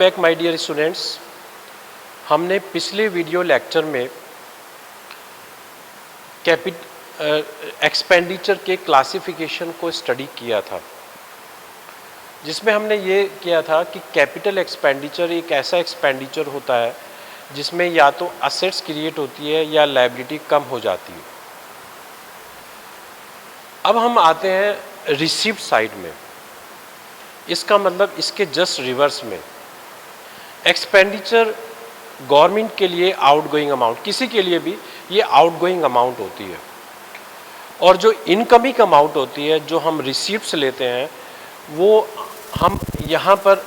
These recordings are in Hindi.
बैक माय डियर स्टूडेंट्स, हमने पिछले वीडियो लेक्चर में एक्सपेंडिचर के क्लासिफिकेशन को स्टडी किया था, जिसमें हमने ये किया था कि कैपिटल एक्सपेंडिचर एक ऐसा एक्सपेंडिचर होता है जिसमें या तो असेट्स क्रिएट होती है या लायबिलिटी कम हो जाती है। अब हम आते हैं रिसीप्ट साइड में। इसका मतलब इसके जस्ट रिवर्स में एक्सपेंडिचर गवर्नमेंट के लिए आउटगोइंग अमाउंट, किसी के लिए भी ये आउटगोइंग अमाउंट होती है, और जो इनकमिंग अमाउंट होती है जो हम रिसीप्ट्स लेते हैं वो हम यहाँ पर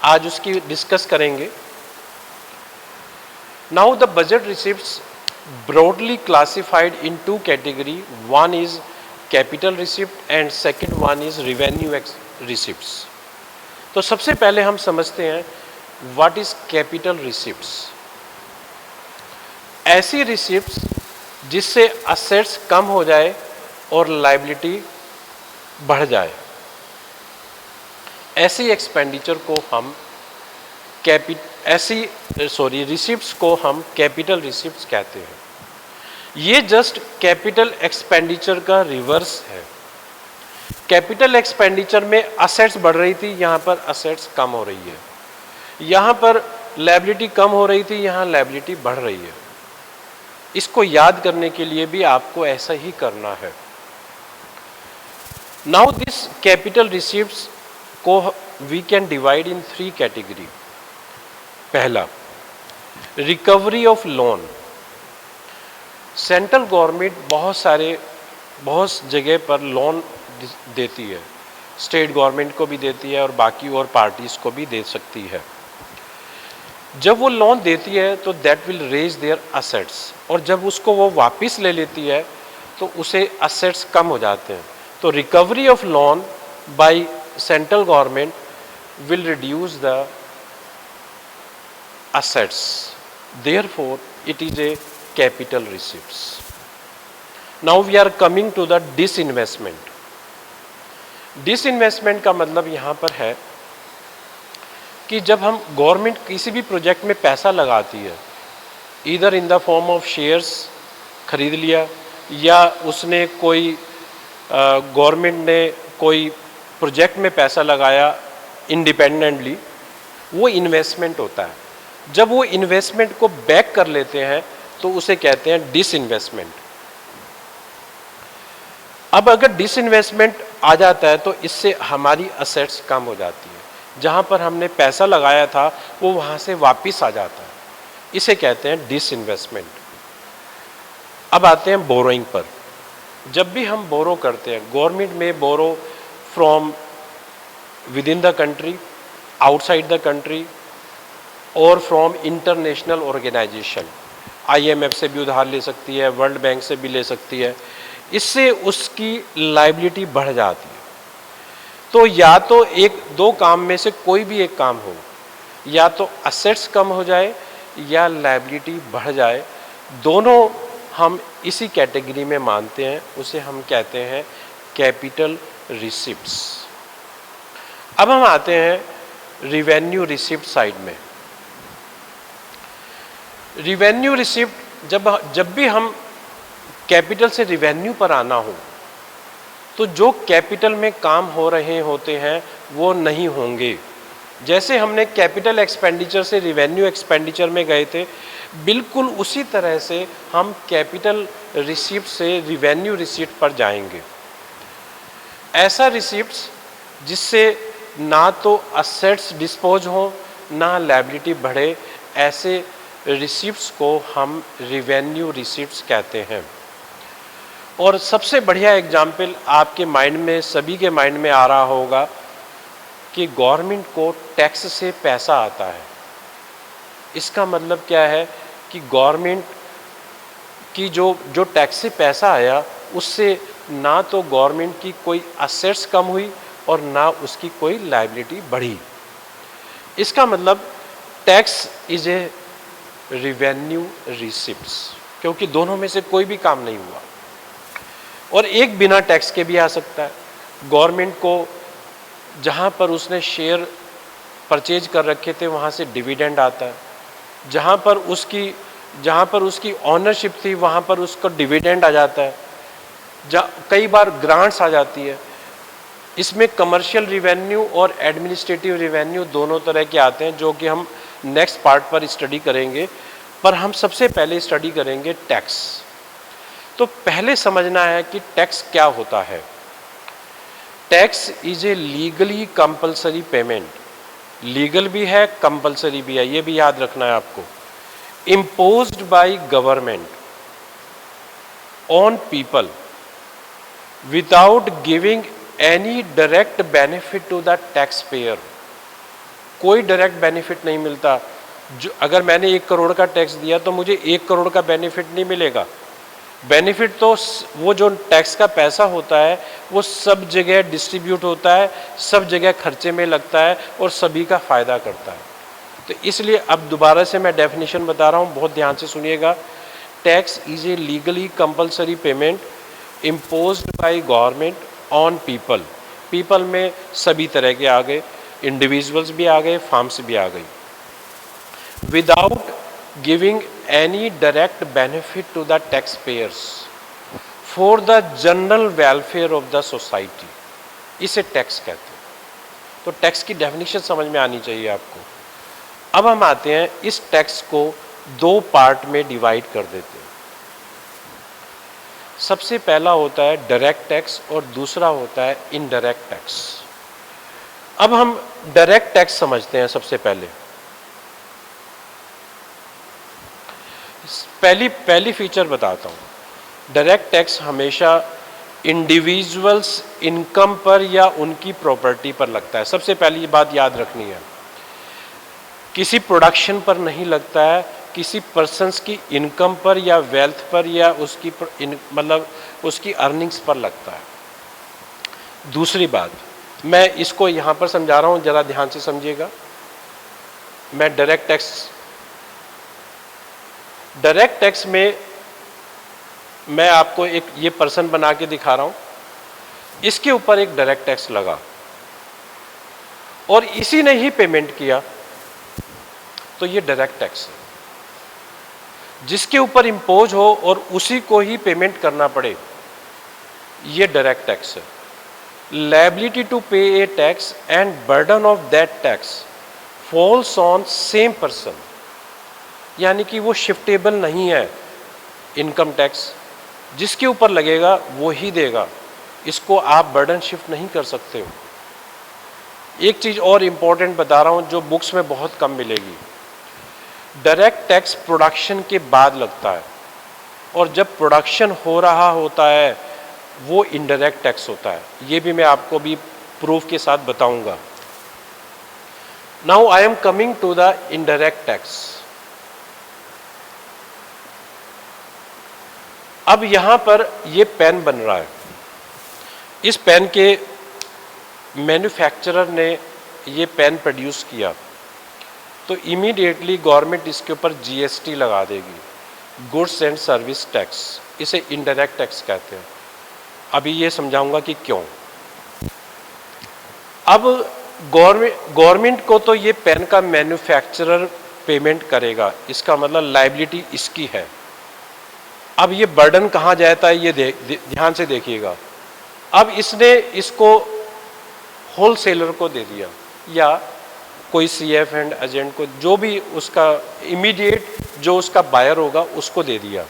आज उसकी डिस्कस करेंगे। Now the budget receipts broadly classified in two category, one is capital receipt and second one is revenue receipts. तो सबसे पहले हम समझते हैं व्हाट इज कैपिटल रिसिप्ट्स। ऐसी रिसिप्ट्स जिससे असेट्स कम हो जाए और लायबिलिटी बढ़ जाए, ऐसी एक्सपेंडिचर को हम रिसिप्ट्स को हम कैपिटल रिसिप्ट्स कहते हैं। ये जस्ट कैपिटल एक्सपेंडिचर का रिवर्स है। कैपिटल एक्सपेंडिचर में असेट्स बढ़ रही थी, यहाँ पर असेट्स कम हो रही है। यहाँ पर लायबिलिटी कम हो रही थी, यहाँ लायबिलिटी बढ़ रही है। इसको याद करने के लिए भी आपको ऐसा ही करना है। नाउ दिस कैपिटल रिसीप्ट्स को we can divide in three category. पहला, recovery of loan. Central government बहुत जगह पर लोन देती है, स्टेट गवर्नमेंट को भी देती है और बाकी और पार्टीज को भी दे सकती है। जब वो लोन देती है तो that will raise their assets, और जब उसको वो वापस ले लेती है तो उसे असेट्स कम हो जाते हैं। तो recovery of loan by central government will reduce the assets, therefore it is a capital receipts. Now we are coming to the disinvestment. Disinvestment का मतलब यहाँ पर है कि जब हम गवर्नमेंट किसी भी प्रोजेक्ट में पैसा लगाती है, इधर in the form of shares खरीद लिया, या उसने कोई गवर्नमेंट ने कोई प्रोजेक्ट में पैसा लगाया इंडिपेंडेंटली, वो इन्वेस्टमेंट होता है। जब वो इन्वेस्टमेंट को बैक कर लेते हैं तो उसे कहते हैं डिसइन्वेस्टमेंट। अब अगर डिसइन्वेस्टमेंट आ जाता है तो इससे हमारी असेट्स कम हो जाती है। जहां पर हमने पैसा लगाया था वो वहां से वापस आ जाता है, इसे कहते हैं डिसइन्वेस्टमेंट। अब आते हैं बोरोइंग पर। जब भी हम बोरो करते हैं, गवर्नमेंट में borrow from within the country, outside the country और फ्रॉम इंटरनेशनल ऑर्गेनाइजेशन, IMF से भी उधार ले सकती है, वर्ल्ड बैंक से भी ले सकती है। इससे उसकी लायबिलिटी बढ़ जाती है। तो या तो एक दो काम में से कोई भी एक काम हो, या तो असेट्स कम हो जाए या लायबिलिटी बढ़ जाए, दोनों हम इसी कैटेगरी में मानते हैं। उसे हम कहते हैं कैपिटल रिसिप्ट्स। अब हम आते हैं रिवेन्यू रिसिप्ट साइड में। रिवेन्यू रिसिप्ट, जब भी हम कैपिटल से रिवेन्यू पर आना हो तो जो कैपिटल में काम हो रहे होते हैं वो नहीं होंगे। जैसे हमने कैपिटल एक्सपेंडिचर से रिवेन्यू एक्सपेंडिचर में गए थे, बिल्कुल उसी तरह से हम कैपिटल रिसिप्ट से रिवेन्यू रिसिप्ट पर जाएंगे। ऐसा रिसिप्ट्स जिससे ना तो असेट्स डिस्पोज हो ना लायबिलिटी बढ़े, ऐसे रिसिप्ट्स को हम रिवेन्यू रिसिप्ट्स कहते हैं। और सबसे बढ़िया एग्जाम्पल आपके माइंड में, सभी के माइंड में आ रहा होगा कि गवर्नमेंट को टैक्स से पैसा आता है। इसका मतलब क्या है कि गवर्नमेंट की जो टैक्स से पैसा आया उससे ना तो गवर्नमेंट की कोई असेट्स कम हुई और ना उसकी कोई लायबिलिटी बढ़ी। इसका मतलब tax is a revenue receipts, क्योंकि दोनों में से कोई भी काम नहीं हुआ। और एक बिना टैक्स के भी आ सकता है। गवर्नमेंट को जहां पर उसने शेयर परचेज कर रखे थे वहाँ से डिविडेंड आता है, जहाँ पर उसकी ऑनरशिप थी वहाँ पर उसका डिविडेंड आ जाता है, कई बार ग्रांट्स आ जाती है। इसमें कमर्शियल रिवेन्यू और एडमिनिस्ट्रेटिव रिवेन्यू दोनों तरह के आते हैं, जो कि हम नेक्स्ट पार्ट पर स्टडी करेंगे। पर हम सबसे पहले स्टडी करेंगे टैक्स। तो पहले समझना है कि टैक्स क्या होता है। Tax is a legally compulsory payment, legal भी है कंपल्सरी भी है, ये भी याद रखना है आपको। Imposed by government on people without giving any direct benefit to the taxpayer. कोई डायरेक्ट बेनिफिट नहीं मिलता। जो अगर मैंने 1 करोड़ का टैक्स दिया तो मुझे 1 करोड़ का बेनिफिट नहीं मिलेगा। बेनिफिट तो वो जो टैक्स का पैसा होता है वो सब जगह डिस्ट्रीब्यूट होता है, सब जगह खर्चे में लगता है और सभी का फ़ायदा करता है। तो इसलिए अब दोबारा से मैं डेफिनेशन बता रहा हूँ, बहुत ध्यान से सुनिएगा। Tax is a legally compulsory payment imposed by government on people. People में सभी तरह के आ गए, इंडिविजुअल्स भी आ गए, फार्म्स भी आ गई। Without giving any direct benefit to the taxpayers for the general welfare of the society, इसे टैक्स कहते हैं। तो टैक्स की डेफिनेशन समझ में आनी चाहिए आपको। अब हम आते हैं, इस टैक्स को 2 पार्ट में डिवाइड कर देते हैं। सबसे पहला होता है डायरेक्ट टैक्स और दूसरा होता है इनडायरेक्ट टैक्स। अब हम डायरेक्ट टैक्स समझते हैं। सबसे पहली फीचर बताता हूँ। डायरेक्ट टैक्स हमेशा इंडिविजुअल्स इनकम पर या उनकी प्रॉपर्टी पर लगता है। सबसे पहली बात याद रखनी है, किसी प्रोडक्शन पर नहीं लगता है, किसी पर्सन्स की इनकम पर या वेल्थ पर या उसकी मतलब उसकी अर्निंग्स पर लगता है। दूसरी बात, मैं इसको यहाँ पर समझा रहा हूँ, ज़रा ध्यान से समझिएगा। मैं डायरेक्ट टैक्स में मैं आपको एक ये पर्सन बना के दिखा रहा हूं, इसके ऊपर एक डायरेक्ट टैक्स लगा और इसी ने ही पेमेंट किया, तो ये डायरेक्ट टैक्स है। जिसके ऊपर इंपोज हो और उसी को ही पेमेंट करना पड़े, ये डायरेक्ट टैक्स है। Liability to pay a tax and burden of that tax falls on same person, यानी कि वो शिफ्टेबल नहीं है। इनकम टैक्स जिसके ऊपर लगेगा वो ही देगा, इसको आप बर्डन शिफ्ट नहीं कर सकते हो। एक चीज़ और इम्पॉर्टेंट बता रहा हूँ जो बुक्स में बहुत कम मिलेगी। डायरेक्ट टैक्स प्रोडक्शन के बाद लगता है और जब प्रोडक्शन हो रहा होता है वो इनडायरेक्ट टैक्स होता है। ये भी मैं आपको भी प्रूफ के साथ बताऊंगा। Now I am coming to the indirect tax. अब यहाँ पर ये पेन बन रहा है, इस पेन के मैन्युफैक्चरर ने ये पेन प्रोड्यूस किया तो इमीडिएटली गवर्नमेंट इसके ऊपर जीएसटी लगा देगी, गुड्स एंड सर्विस टैक्स। इसे इनडायरेक्ट टैक्स कहते हैं। अभी ये समझाऊंगा कि क्यों। अब गवर्नमेंट को तो ये पेन का मैन्युफैक्चरर पेमेंट करेगा, इसका मतलब लायबिलिटी इसकी है। अब ये बर्डन कहाँ जाता है ये ध्यान से देखिएगा। अब इसने इसको होलसेलर को दे दिया या कोई सीएफ एंड एजेंट को, जो भी उसका इमीडिएट जो उसका बायर होगा उसको दे दिया।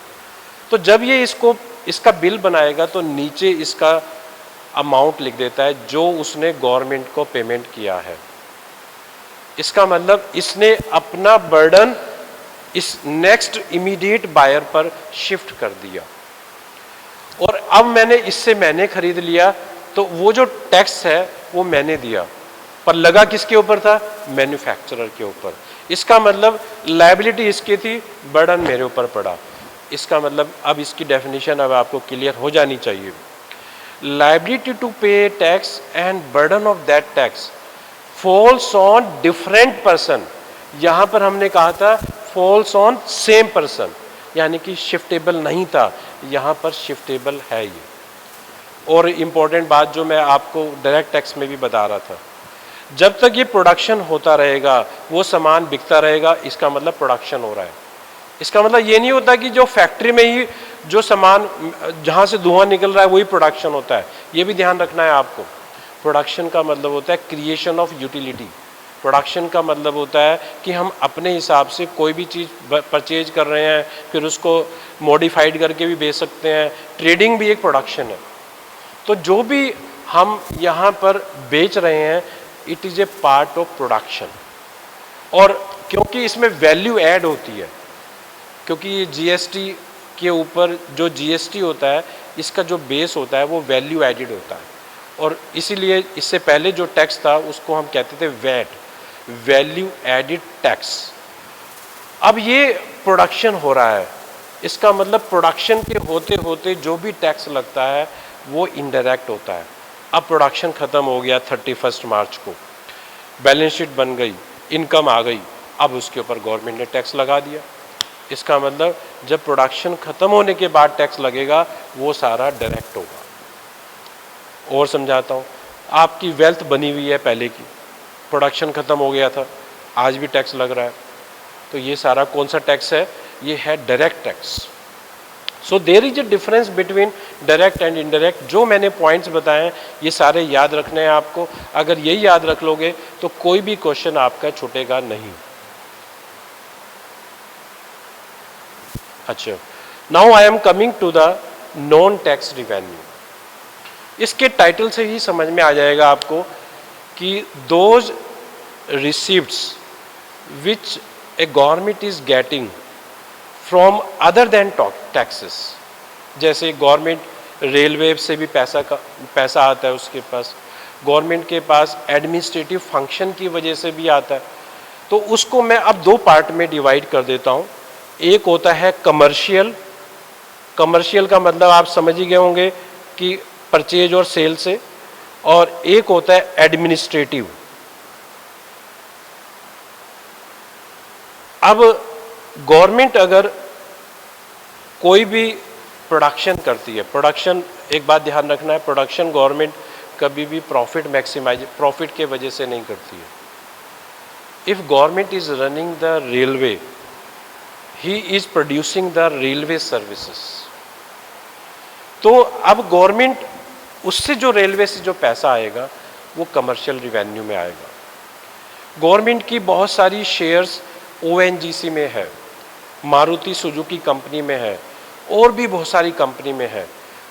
तो जब ये इसका बिल बनाएगा तो नीचे इसका अमाउंट लिख देता है जो उसने गवर्नमेंट को पेमेंट किया है। इसका मतलब इसने अपना बर्डन इस नेक्स्ट इमीडिएट बायर पर शिफ्ट कर दिया। और अब मैंने खरीद लिया तो वो जो टैक्स है वो मैंने दिया, पर लगा किसके ऊपर था? मैन्युफैक्चरर के ऊपर। इसका मतलब लायबिलिटी इसकी थी, बर्डन मेरे ऊपर पड़ा। इसका मतलब अब इसकी डेफिनेशन अब आपको क्लियर हो जानी चाहिए। लायबिलिटी टू पे tax and burden of that tax falls on different person. यहाँ पर हमने कहा था फॉल्स ऑन सेम पर्सन, यानी कि शिफ्टेबल नहीं था, यहाँ पर शिफ्टेबल है ये। और इम्पॉर्टेंट बात जो मैं आपको डायरेक्ट टैक्स में भी बता रहा था, जब तक ये प्रोडक्शन होता रहेगा, वो सामान बिकता रहेगा, इसका मतलब प्रोडक्शन हो रहा है। इसका मतलब ये नहीं होता कि जो फैक्ट्री में ही जो सामान जहाँ से धुआं निकल रहा है वही प्रोडक्शन होता है। ये भी ध्यान रखना है आपको। प्रोडक्शन का मतलब होता है क्रिएशन ऑफ यूटिलिटी। प्रोडक्शन का मतलब होता है कि हम अपने हिसाब से कोई भी चीज़ परचेज कर रहे हैं, फिर उसको मॉडिफाइड करके भी बेच सकते हैं। ट्रेडिंग भी एक प्रोडक्शन है। तो जो भी हम यहाँ पर बेच रहे हैं, it is a part of production. और क्योंकि इसमें वैल्यू ऐड होती है, क्योंकि ये जीएसटी के ऊपर जो जीएसटी होता है, इसका जो बेस होता है वो वैल्यू एडिड होता है। और इसीलिए इससे पहले जो टैक्स था उसको हम कहते थे वैट, वैल्यू एडिड टैक्स। अब ये प्रोडक्शन हो रहा है, इसका मतलब प्रोडक्शन के होते होते जो भी टैक्स लगता है वो इनडायरेक्ट होता है। अब प्रोडक्शन ख़त्म हो गया 31 मार्च को, बैलेंस शीट बन गई, इनकम आ गई, अब उसके ऊपर गवर्नमेंट ने टैक्स लगा दिया। इसका मतलब जब प्रोडक्शन ख़त्म होने के बाद टैक्स लगेगा वो सारा डायरेक्ट होगा। और समझाता हूँ, आपकी वेल्थ बनी हुई है पहले की, प्रोडक्शन ख़त्म हो गया था, आज भी टैक्स लग रहा है, तो ये सारा कौन सा टैक्स है? ये है direct tax. So there is a difference between direct and indirect. जो मैंने पॉइंट्स बताए हैं ये सारे याद रखने हैं आपको। अगर यही याद रख लोगे तो कोई भी क्वेश्चन आपका छूटेगा नहीं। अच्छा, now I am coming to the non tax revenue. इसके टाइटल से ही समझ में आ जाएगा आपको कि those receipts which a government is getting from other than taxes. जैसे गवर्नमेंट रेलवे से भी पैसा आता है उसके पास, गवर्नमेंट के पास एडमिनिस्ट्रेटिव फंक्शन की वजह से भी आता है। तो उसको मैं अब दो पार्ट में डिवाइड कर देता हूँ। एक होता है कमर्शियल। कमर्शियल का मतलब आप समझ ही गए होंगे कि परचेज और सेल से। और एक होता है एडमिनिस्ट्रेटिव। अब गवर्नमेंट अगर कोई भी प्रोडक्शन करती है, प्रोडक्शन, एक बात ध्यान रखना है, प्रोडक्शन गवर्नमेंट कभी भी प्रॉफिट के वजह से नहीं करती है। If government is running the railway, he is producing the railway services. तो अब गवर्नमेंट उससे जो रेलवे से जो पैसा आएगा वो कमर्शियल रिवेन्यू में आएगा। गवर्नमेंट की बहुत सारी शेयर्स ओएनजीसी में है, मारुति सुजुकी कंपनी में है, और भी बहुत सारी कंपनी में है।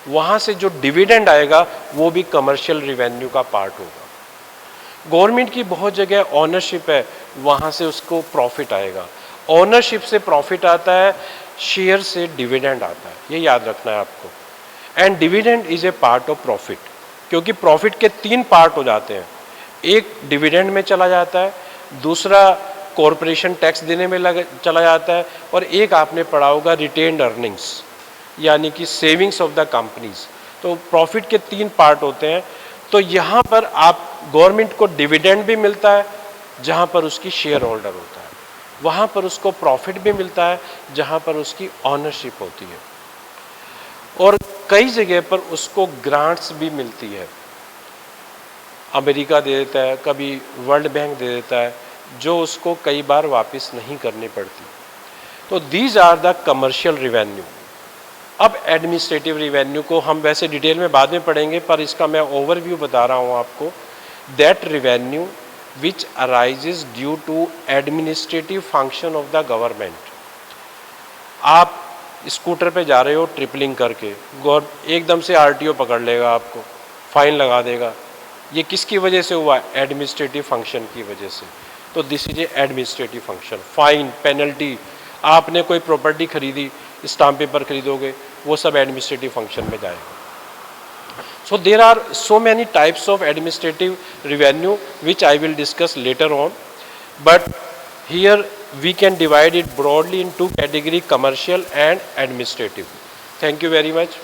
वहाँ से जो डिविडेंड आएगा वो भी कमर्शियल रिवेन्यू का पार्ट होगा। गवर्नमेंट की बहुत जगह ऑनरशिप है, वहाँ से उसको प्रॉफिट आएगा। ऑनरशिप से प्रॉफिट आता है, शेयर से डिविडेंड आता है, ये याद रखना है आपको। And dividend is a part of profit, क्योंकि प्रॉफिट के तीन पार्ट हो जाते हैं। एक डिविडेंड में चला जाता है, दूसरा कॉरपोरेशन टैक्स देने में चला जाता है, और एक आपने पढ़ा होगा रिटेन्ड अर्निंग्स, यानी कि सेविंग्स ऑफ द कंपनीज। तो प्रॉफिट के तीन पार्ट होते हैं। तो यहाँ पर आप गवर्नमेंट को डिविडेंड भी मिलता है जहाँ पर उसकी शेयर होल्डर होता है, वहाँ पर उसको प्रॉफिट भी मिलता है जहाँ पर उसकी ऑनरशिप होती है, और कई जगह पर उसको ग्रांट्स भी मिलती है। अमेरिका दे देता है, कभी वर्ल्ड बैंक दे देता है, जो उसको कई बार वापस नहीं करनी पड़ती। तो these are the commercial revenue. अब एडमिनिस्ट्रेटिव रिवेन्यू को हम वैसे डिटेल में बाद में पढ़ेंगे, पर इसका मैं ओवरव्यू बता रहा हूँ आपको। That revenue which arises due to administrative function of the government. आप स्कूटर पे जा रहे हो ट्रिपलिंग करके, एकदम से आरटीओ पकड़ लेगा, आपको फाइन लगा देगा। ये किसकी वजह से हुआ? एडमिनिस्ट्रेटिव फंक्शन की वजह से। तो this is a administrative function. Fine, penalty, आपने कोई प्रॉपर्टी खरीदी, स्टाम्प पेपर खरीदोगे, वो सब एडमिनिस्ट्रेटिव फंक्शन में जाएगा। So there are so many types of administrative revenue which I will discuss later on, but here we can divide it broadly in two categories, commercial and administrative. Thank you very much.